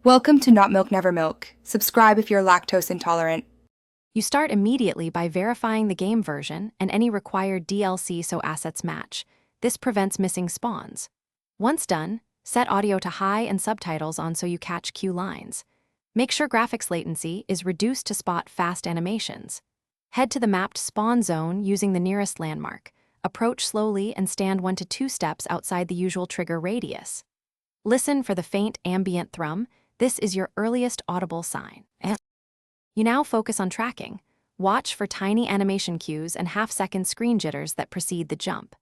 Welcome to Not Milk Never Milk. Subscribe if you're lactose intolerant. You start immediately by verifying the game version and any required DLC so assets match. This prevents missing spawns. Once done, set audio to high and subtitles on so you catch cue lines. Make sure graphics latency is reduced to spot fast animations. Head to the mapped spawn zone using the nearest landmark. Approach slowly and stand 1 to 2 steps outside the usual trigger radius. Listen for the faint ambient thrum. This is your earliest audible sign. You now focus on tracking. Watch for tiny animation cues and half-second screen jitters that precede the jump.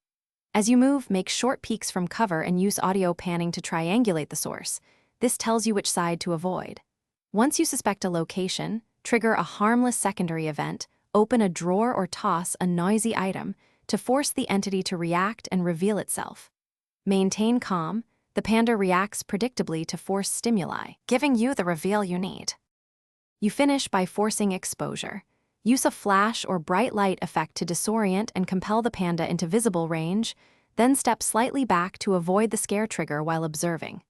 As you move, make short peeks from cover and use audio panning to triangulate the source. This tells you which side to avoid. Once you suspect a location, trigger a harmless secondary event, open a drawer or toss a noisy item to force the entity to react and reveal itself. Maintain calm. The panda reacts predictably to forced stimuli, giving you the reveal you need. You finish by forcing exposure. Use a flash or bright light effect to disorient and compel the panda into visible range, then step slightly back to avoid the scare trigger while observing.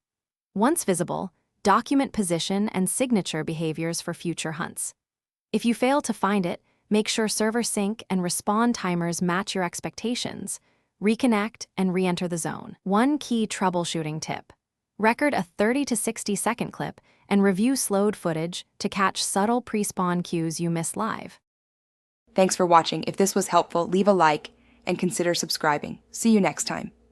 Once visible, document position and signature behaviors for future hunts. If you fail to find it, make sure server sync and respawn timers match your expectations. Reconnect and re-enter the zone. One key troubleshooting tip. Record a 30 to 60 second clip and review slowed footage to catch subtle pre-spawn cues you miss live. Thanks for watching. If this was helpful, leave a like and consider subscribing. See you next time.